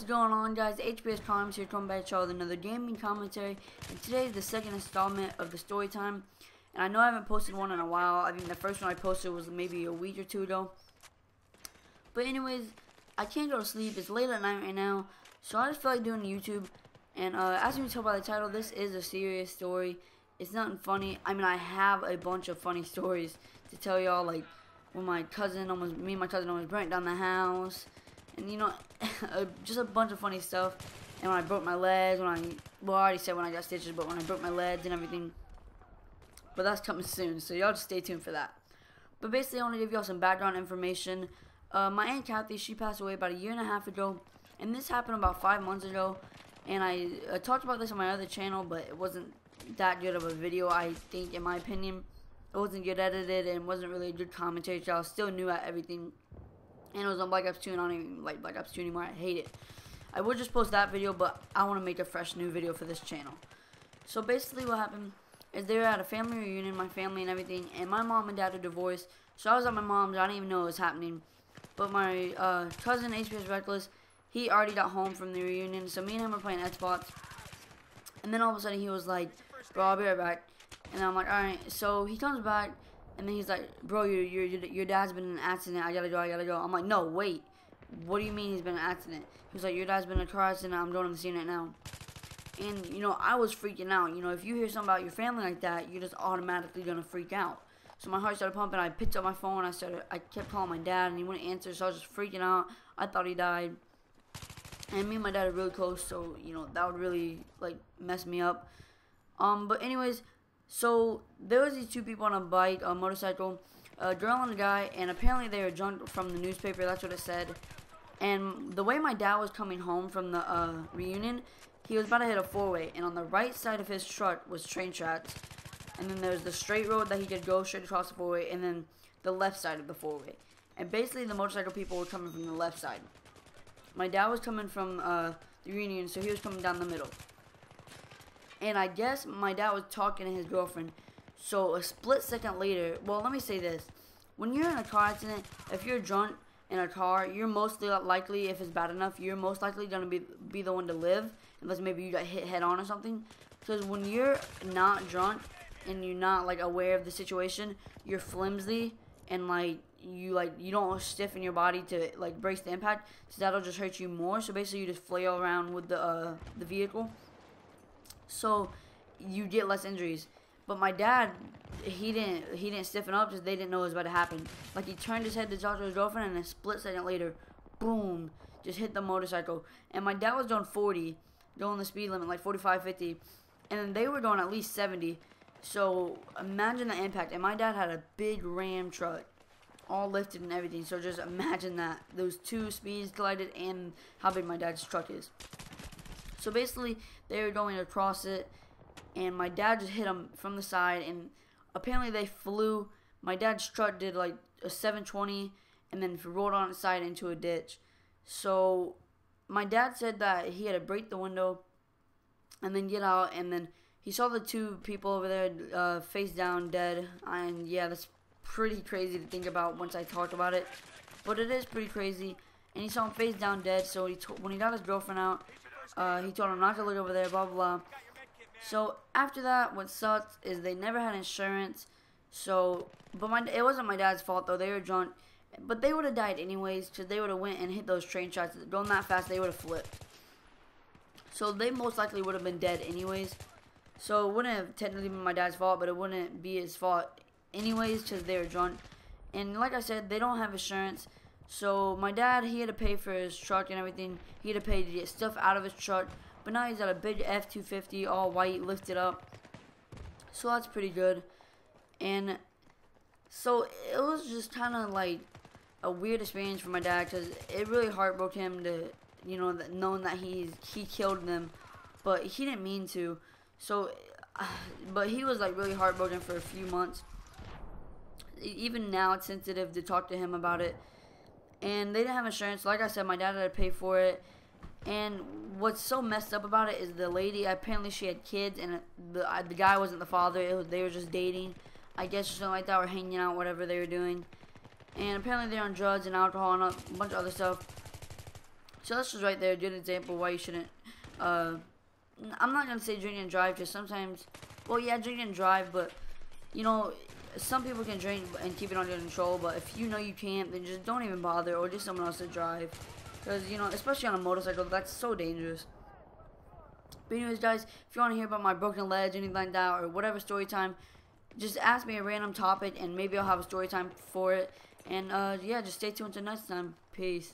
What's going on, guys? HBS Comments here, coming back to y'all with another gaming commentary, and today is the second installment of the story time. And I know I haven't posted one in a while. I mean, the first one I posted was maybe a week or two ago. But anyways, I can't go to sleep. It's late at night right now, so I just feel like doing YouTube. And as you can tell by the title, this is a serious story. It's nothing funny. I mean, I have a bunch of funny stories to tell y'all, like when me and my cousin almost burnt down the house. And you know, just a bunch of funny stuff. And when I broke my legs, well, I already said when I got stitches, but when I broke my legs and everything. But that's coming soon, so y'all just stay tuned for that. But basically, I want to give y'all some background information. My Aunt Kathy, she passed away about a year and a half ago, and this happened about 5 months ago. And I talked about this on my other channel, but it wasn't that good of a video, I think, in my opinion. It wasn't good edited, and wasn't really a good commentary, so I was still new at everything. And it was on Black Ops 2, and I don't even like Black Ops 2 anymore. I hate it. I would just post that video, but I want to make a fresh new video for this channel. So basically what happened is they were at a family reunion, my family and everything, and my mom and dad are divorced. So I was at my mom's. I didn't even know it was happening. But my cousin, HBS Reckless, he already got home from the reunion. So me and him were playing Xbox. And then all of a sudden he was like, bro, I'll be right back. And I'm like, alright. So he comes back. And then he's like, bro, your dad's been in an accident. I gotta go. I'm like, no, wait. What do you mean he's been in an accident? He was like, your dad's been in a car accident. I'm going to the scene right now. And, you know, I was freaking out. You know, if you hear something about your family like that, you're just automatically going to freak out. So my heart started pumping. I picked up my phone. I kept calling my dad, and he wouldn't answer. So I was just freaking out. I thought he died. And me and my dad are really close. So, you know, that would really, like, mess me up. But anyways, so there was these two people on a bike, a motorcycle, a girl and a guy, and apparently they were drunk from the newspaper. That's what it said. And the way my dad was coming home from the reunion, he was about to hit a four-way, and on the right side of his truck was train tracks. And then there's the straight road that he could go straight across the four-way, and then the left side of the four-way. And basically the motorcycle people were coming from the left side. My dad was coming from the reunion, so he was coming down the middle. And I guess my dad was talking to his girlfriend. So a split second later, well, let me say this. When you're in a car accident, if you're drunk in a car, you're mostly likely, if it's bad enough, you're most likely going to be the one to live. Unless maybe you got hit head on or something. Because when you're not drunk and you're not, like, aware of the situation, you're flimsy and, like, you don't stiffen your body to, like, brace the impact. So that'll just hurt you more. So basically you just flail around with the vehicle. So you get less injuries. But my dad, he didn't stiffen up because they didn't know it was about to happen. Like, he turned his head to talk to his girlfriend, and a split second later, boom, just hit the motorcycle. And my dad was doing 40, going the speed limit, like 45, 50, and then they were going at least 70. So imagine the impact. And my dad had a big Ram truck, all lifted and everything. So just imagine that, those two speeds collided, and how big my dad's truck is. So basically, they were going across it, and my dad just hit him from the side, and apparently they flew. My dad's truck did like a 720, and then rolled on its side into a ditch. So my dad said that he had to break the window and then get out, and then he saw the two people over there face down dead. And yeah, that's pretty crazy to think about once I talk about it, but it is pretty crazy. And he saw him face down dead, so when he got his girlfriend out, he told him not to look over there, blah, blah, blah. So, after that, what sucked is they never had insurance. So, but it wasn't my dad's fault, though. They were drunk. But they would have died anyways, because they would have went and hit those train tracks. Going that fast, they would have flipped. So, they most likely would have been dead anyways. So, it wouldn't have technically been my dad's fault, but it wouldn't be his fault anyways, because they were drunk. And like I said, they don't have insurance. So my dad, he had to pay for his truck and everything. He had to pay to get stuff out of his truck. But now he's got a big F-250, all white, lifted up. So that's pretty good. And so it was just kind of like a weird experience for my dad, because it really heartbroke him to, you know, knowing that he killed them. But he didn't mean to. So, but he was like really heartbroken for a few months. Even now it's sensitive to talk to him about it. And they didn't have insurance. Like I said, my dad had to pay for it. And what's so messed up about it is the lady, apparently she had kids, and the guy wasn't the father. They were just dating, I guess, or something like that, or hanging out, whatever they were doing. And apparently they're on drugs and alcohol and a bunch of other stuff. So that's just right there a good example why you shouldn't, I'm not going to say drink and drive, because sometimes, well, yeah, drink and drive, but, you know, some people can drink and keep it under control, but if you know you can't, then just don't even bother, or just someone else to drive, because, you know, especially on a motorcycle, that's so dangerous. But anyways, guys, if you want to hear about my broken leg, anything like that, or whatever story time, just ask me a random topic, and maybe I'll have a story time for it, and, yeah, just stay tuned until next time. Peace.